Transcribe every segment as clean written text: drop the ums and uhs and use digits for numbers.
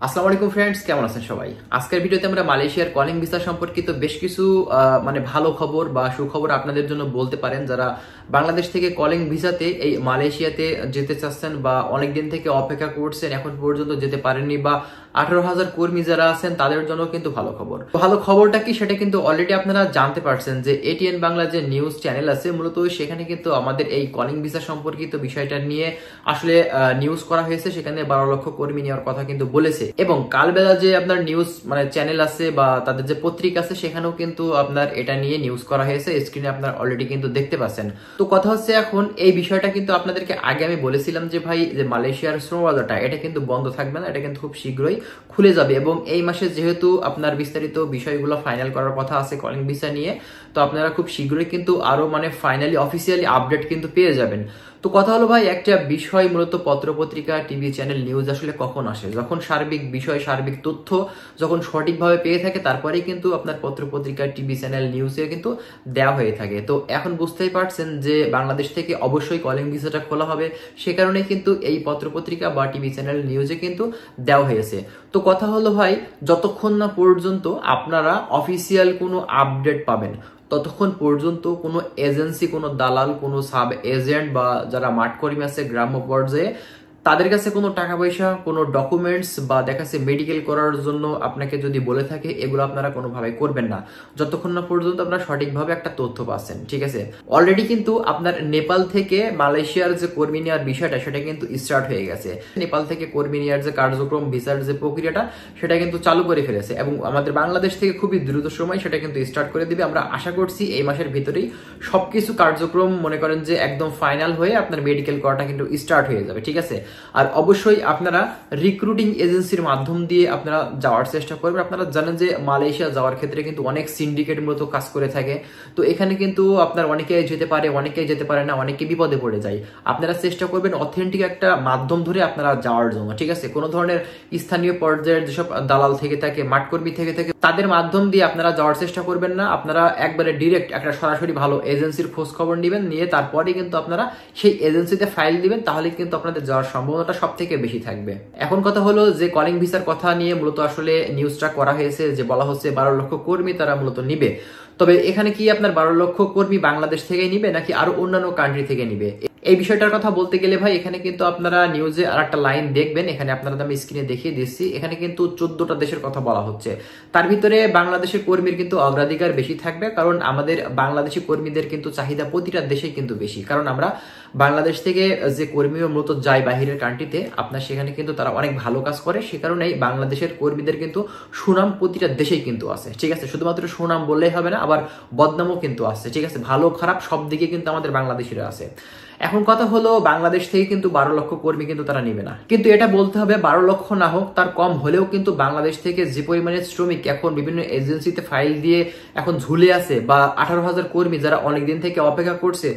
আসসালামু আলাইকুম ফ্রেন্ডস, কেমন আছেন সবাই? আজকের ভিডিওতে আমরা মালয়েশিয়ার কলিং ভিসা সম্পর্কিত বেশ কিছু ভালো খবর বা সুখবর আপনাদের জন্য বলতে পারেন, যারা বাংলাদেশ থেকে কলিং ভিসাতে এই মালয়েশিয়াতে যেতে চাচ্ছেন বা অনেকদিন থেকে অপেক্ষা করছেন, এখন পর্যন্ত যেতে পারেননি, বা 18,000 কর্মী যারা আছেন তাদের জন্য কিন্তু ভালো খবর। ভালো খবরটা কি সেটা কিন্তু অলরেডি আপনারা জানতে পারছেন যে এটিএন বাংলা যে নিউজ চ্যানেল আছে, মূলত সেখানে কিন্তু আমাদের এই কলিং ভিসা সম্পর্কিত বিষয়টা নিয়ে আসলে নিউজ করা হয়েছে। সেখানে 12 লক্ষ কর্মী নেওয়ার কথা কিন্তু বলেছে, এবং কালবেলা যে আপনার নিউজ চ্যানেল আছে বা তাদের যে পত্রিকা আছে সেখানেও কিন্তু আপনার এটা নিয়ে নিউজ করা হয়েছে। স্ক্রিনে আপনার অলরেডি কিন্তু দেখতে পাচ্ছেন। তো কথা হচ্ছে, এখন এই বিষয়টা কিন্তু আপনাদেরকে আগে আমি বলেছিলাম যে ভাই, যে মালয়েশিয়ার শ্রম বাজারটা এটা কিন্তু বন্ধ থাকবে না, এটা কিন্তু খুব শীঘ্রই খুলে যাবে। এবং এই মাসে যেহেতু আপনার বিস্তারিত বিষয়গুলো ফাইনাল করার কথা আছে কলিং ভিসা নিয়ে, তো আপনারা খুব শীঘ্রই কিন্তু আরো ফাইনালি অফিসিয়ালি আপডেট কিন্তু পেয়ে যাবেন। তো কথা হলো ভাই, একটা বিষয় মূলত পত্রপত্রিকা, টিভি চ্যানেল, নিউজ আসলে কখন আসে? যখন সার্বিক বিষয়, সার্বিক তথ্য যখন সঠিকভাবে পেয়ে থাকে, তারপরেই কিন্তু আপনার পত্রপত্রিকা, টিভি চ্যানেল, নিউজে কিন্তু দেওয়া হয়ে থাকে। তো এখন বুঝতেই পারছেন যে বাংলাদেশ থেকে অবশ্যই কলিং ভিসাটা খোলা হবে, সে কারণে কিন্তু এই পত্রপত্রিকা বা টিভি চ্যানেল, নিউজে কিন্তু দেওয়া হয়েছে। তো কথা হলো ভাই, যতক্ষণ না পর্যন্ত আপনারা অফিসিয়াল কোনো আপডেট পাবেন, ততক্ষণ পর্যন্ত কোনো এজেন্সি, কোনো দালাল, কোনো সাব এজেন্ট বা যারা মাঠ কর্মী আছে গ্রাম্য পর্যায়ে, তাদের কাছে কোনো টাকা পয়সা, কোনো ডকুমেন্টস বা দেখাচ্ছে মেডিকেল করার জন্য আপনাকে যদি বলে থাকে, এগুলো আপনারা কোনোভাবে করবেন না যতক্ষণ না পর্যন্ত আপনারা সঠিকভাবে একটা তথ্য পাচ্ছেন। ঠিক আছে, অলরেডি কিন্তু আপনার নেপাল থেকে মালয়েশিয়ার যে কর্মী নেওয়ার বিষয়টা, সেটা কিন্তু স্টার্ট হয়ে গেছে। নেপাল থেকে কর্মী নেওয়ার যে কার্যক্রম, ভিসার যে প্রক্রিয়াটা, সেটা কিন্তু চালু করে ফেলেছে, এবং আমাদের বাংলাদেশ থেকে খুবই দ্রুত সময় সেটা কিন্তু স্টার্ট করে দিবে। আমরা আশা করছি এই মাসের ভিতরেই সবকিছু কার্যক্রম মনে করেন যে একদম ফাইনাল হয়ে আপনার মেডিকেল করাটা কিন্তু স্টার্ট হয়ে যাবে। ঠিক আছে, আর অবশ্যই আপনারা রিক্রুটিং এজেন্সির মাধ্যম দিয়ে আপনারা যাওয়ার চেষ্টা করবেন। আপনারা জানেন যে মালয়েশিয়া যাওয়ার ক্ষেত্রে কিন্তু অনেক সিন্ডিকেট মূলত কাজ করে থাকে। তো এখানে কিন্তু আপনার অনেকে যেতে পারে, অনেকে যেতে পারে না, অনেকে বিপদে পড়ে যায়। আপনারা চেষ্টা করবেন অথেন্টিক একটা মাধ্যম ধরে আপনারা যাওয়ার জন্য। ঠিক আছে, কোনো ধরনের স্থানীয় পর্যায়ের যেসব দালাল থেকে থাকে, মাঠকর্মী থেকে থাকে, তাদের মাধ্যম দিয়ে আপনারা যাওয়ার চেষ্টা করবেন না। আপনারা একবারে ডিরেক্ট একটা সরাসরি ভালো এজেন্সির খোঁজ খবর নেবেন, নিয়ে তারপরে কিন্তু আপনারা সেই এজেন্সিতে ফাইল দিবেন, তাহলে কিন্তু আপনাদের যাওয়ার সম্ভাবনাটা সব থেকে বেশি থাকবে। এখন কথা হলো যে কলিং ভিসার কথা নিয়ে মূলত আসলে নিউজটা করা হয়েছে, যে বলা হচ্ছে 12 লক্ষ কর্মী তারা মূলত নিবে। তবে এখানে কি আপনার 12 লক্ষ কর্মী বাংলাদেশ থেকে নিবে নাকি আরো অন্যান্য কান্ট্রি থেকে নিবে, এই বিষয়টার কথা বলতে গেলে ভাই, এখানে কিন্তু আপনারা নিউজে আর একটা লাইন দেখবেন, এখানে আপনারা আমি স্ক্রিনে দেখিয়ে দিচ্ছি। এখানে কিন্তু 14টা দেশের কথা বলা হচ্ছে, তার ভিতরে বাংলাদেশের কর্মীর কিন্তু অগ্রাধিকার বেশি থাকবে, কারণ আমাদের বাংলাদেশি কর্মীদের কিন্তু চাহিদা প্রতিটা দেশেই কিন্তু বেশি। কারণ আমরা বাংলাদেশ থেকে যে কর্মীও মূলত যায় বাহিরের কান্ট্রিতে, আপনার সেখানে কিন্তু তারা অনেক ভালো কাজ করে, সে কারণেই বাংলাদেশের কর্মীদের কিন্তু সুনাম প্রতিটা দেশেই কিন্তু আছে। ঠিক আছে, শুধুমাত্র সুনাম বললেই হবে না, আবার বদনামও কিন্তু আছে। ঠিক আছে, ভালো খারাপ সব দিকে কিন্তু আমাদের বাংলাদেশিরা আছে। এখন কথা হলো, বাংলাদেশ থেকে কিন্তু 12 লক্ষ কর্মী কিন্তু তারা নেবে না, কিন্তু এটা বলতে হবে 12 লক্ষ না হোক, তার কম হলেও কিন্তু বাংলাদেশ থেকে যে পরিমাণে শ্রমিক এখন বিভিন্ন এজেন্সিতে ফাইল দিয়ে এখন ঝুলে আছে, বা 18,000 কর্মী যারা অনেকদিন থেকে অপেক্ষা করছে,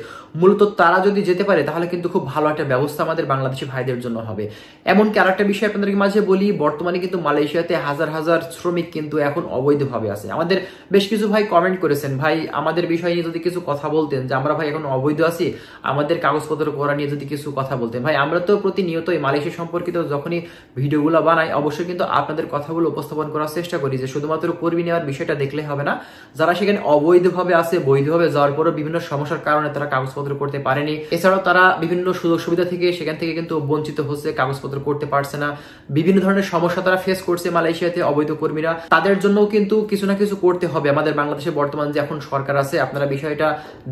মূলত তারা যদি যেতে পারে তাহলে কিন্তু খুব ভালো একটা ব্যবস্থা আমাদের বাংলাদেশি ভাইদের জন্য হবে। এমনকি আরেকটা বিষয় আপনাদের মাঝে বলি, বর্তমানে কিন্তু মালয়েশিয়াতে হাজার হাজার শ্রমিক কিন্তু এখন অবৈধভাবে আছে। আমাদের বেশ কিছু ভাই কমেন্ট করেছেন, ভাই আমাদের বিষয় নিয়ে যদি কিছু কথা বলতেন, যে আমরা ভাই এখন অবৈধ আছি, আমাদের কাগজপত্র করা নিয়ে যদি কিছু কথা বলতেন। ভাই আমরা তো প্রতিনিয়তই মালয়েশিয়া সম্পর্কিত যখনই ভিডিওগুলো বানাই, অবশ্যই কিন্তু আপনাদের কথাগুলো উপস্থাপন করার চেষ্টা করি, যে শুধুমাত্র কর্মী নেওয়ার বিষয়টা দেখলে হবে না, যারা সেখানে অবৈধভাবে আছে, বৈধভাবে যাওয়ার পরও বিভিন্ন সমস্যার কারণে তারা কাগজপত্র করতে পারেনি, এছাড়াও তারা বিভিন্ন সুযোগ সুবিধা থেকে সেখান থেকে কিন্তু বঞ্চিত হচ্ছে, কাগজপত্র করতে পারছে না, বিভিন্ন ধরনের সমস্যা তারা ফেস করছে মালয়েশিয়াতে অবৈধ কর্মীরা, তাদের জন্য কিন্তু কিছু না কিছু করতে হবে। আমাদের বাংলাদেশে বর্তমান যে এখন সরকার আছে, আপনারা বিষয়টা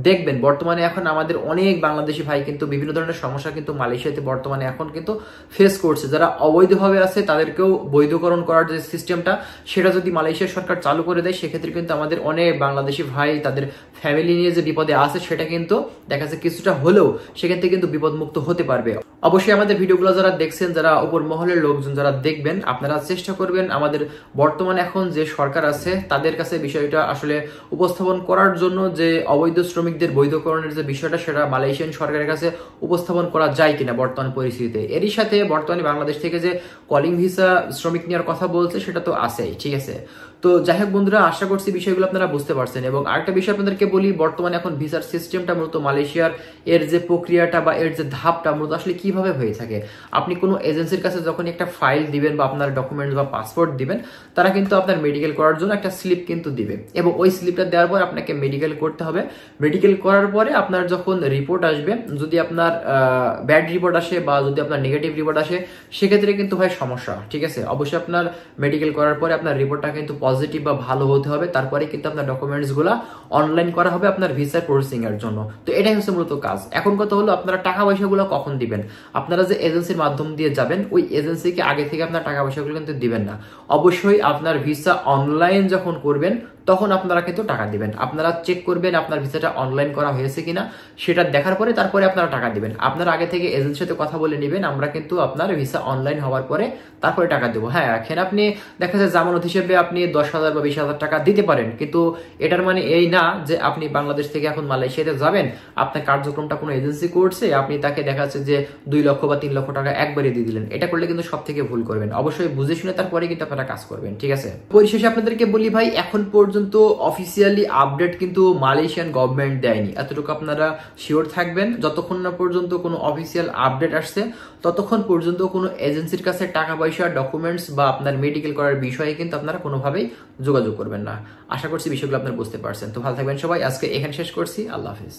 দেখবেন, বর্তমানে এখন আমাদের অনেক বাংলাদেশি ভাই কিন্তু বিভিন্ন ধরনের সমস্যা কিন্তু মালয়েশিয়াতে বর্তমানে এখন কিন্তু ফেস করছে। যারা অবৈধভাবে আছে তাদেরকেও বৈধকরণ করার যে সিস্টেমটা, সেটা যদি মালয়েশিয়া সরকার চালু করে দেয়, সেক্ষেত্রে কিন্তু আমাদের অনেক বাংলাদেশি ভাই তাদের ফ্যামিলি নিয়ে যে বিপদে আছে, সেটা কিন্তু দেখা যাচ্ছে কিছুটা হলেও সেখান থেকে কিন্তু বিপদমুক্ত হতে পারবে। অবশ্যই আমাদের ভিডিওগুলো যারা দেখছেন, যারা উপর মহলের লোকজন যারা দেখবেন, আপনারা চেষ্টা করবেন আমাদের বর্তমানে এখন যে সরকার আছে তাদের কাছে বিষয়টা আসলে উপস্থাপন করার জন্য, যে অবৈধ শ্রমিকদের বৈধকরণের যে বিষয়টা, সেটা মালয়েশিয়ান সরকারের কাছে উপস্থাপন করা যায় কিনা বর্তমান পরিস্থিতিতে। এরই সাথে বর্তমানে বাংলাদেশ থেকে যে কলিং ভিসা শ্রমিক নেওয়ার কথা বলছে, সেটা তো আছেই। ঠিক আছে, তো তো যাই হোক বন্ধুরা, আশা করছি বিষয়গুলো আপনারা বুঝতে পারছেন। এবং আরেকটা বিষয় আপনাদেরকে বলি, বর্তমানে এখন ভিসার সিস্টেমটা মূলত মালয়েশিয়ার এর যে প্রক্রিয়াটা বা এর যে ধাপটা মূলত আসলে কিভাবে হয়ে থাকে। আপনি কোনো এজেন্সির কাছে যখন একটা ফাইল দিবেন বা আপনার ডকুমেন্টস বা পাসপোর্ট দিবেন, তারা কিন্তু আপনার মেডিকেল করার জন্য একটা স্লিপ কিন্তু দিবে, এবং ওই স্লিপটা দেওয়ার পর আপনাকে মেডিকেল করতে হবে। মেডিকেল করার পরে আপনার যখন রিপোর্ট আসবে, যদি আপনার ব্যাড রিপোর্ট আসে বা যদি আপনার নেগেটিভ রিপোর্ট আসে, সেক্ষেত্রে কিন্তু হয় সমস্যা। ঠিক আছে, অবশ্যই আপনার মেডিকেল করার পরে আপনার রিপোর্টটা কিন্তু পজিটিভ বা ভালো হতে হবে, তারপরে কিন্তু আপনার ডকুমেন্টস গুলা অনলাইন করা হবে আপনার ভিসার প্রসেসিং এর জন্য। তো এটাই হচ্ছে মূলত কাজ। এখন কথা হলো, আপনারা টাকা পয়সাগুলো কখন দিবেন। আপনারা যে এজেন্সির মাধ্যম দিয়ে যাবেন, ওই এজেন্সিকে আগে থেকে আপনার টাকা পয়সাগুলো কিন্তু দিবেন না। অবশ্যই আপনার ভিসা অনলাইন যখন করবেন, তখন আপনারা কিন্তু টাকা দিবেন। আপনারা চেক করবেন আপনার ভিসাটা অনলাইন করা হয়েছে কিনা, সেটা দেখার পরে তারপরে আপনারা টাকা দিবেন। আপনারা আগে থেকে এজেন্সির সাথে কথা বলে নেবেন, আমরা কিন্তু আপনার ভিসা অনলাইন হওয়ার পরে তারপরে টাকা দেবো। হ্যাঁ, এখানে আপনি দেখা যায় জামানত হিসেবে আপনি 10,000 বা 20,000 টাকা দিতে পারেন, কিন্তু এটার মানে এই না যে আপনি বাংলাদেশ থেকে এখন মালয়েশিয়াতে যাবেন, আপনার কার্যক্রমটা কোনো এজেন্সি করছে, আপনি তাকে দেখা যাচ্ছে যে 2 লক্ষ বা 3 লক্ষ টাকা একবারে দিয়ে দিলেন। এটা করলে কিন্তু সব থেকে ভুল করবেন। অবশ্যই বুঝে শুনে তারপরে কিন্তু আপনারা কাজ করবেন। ঠিক আছে, পরিশেষে আপনাদেরকে বলি ভাই, এখন পর্যন্ত অফিসিয়ালি আপডেট কিন্তু মালয়েশিয়ান গভর্নমেন্ট দেয়নি, এতটুকু আপনারা শিওর থাকবেন। যতক্ষণ না পর্যন্ত কোনো অফিসিয়াল আপডেট আসছে, ততক্ষণ পর্যন্ত কোনো এজেন্সির কাছে টাকা পয়সা, ডকুমেন্টস বা আপনার মেডিকেল করার বিষয়ে কিন্তু আপনারা কোনোভাবেই যোগাযোগ করবেন না। আশা করছি বিষয়গুলো আপনারা বুঝতে পারছেন। তো ভালো থাকবেন সবাই, আজকে এখানে শেষ করছি। আল্লাহ হাফিজ।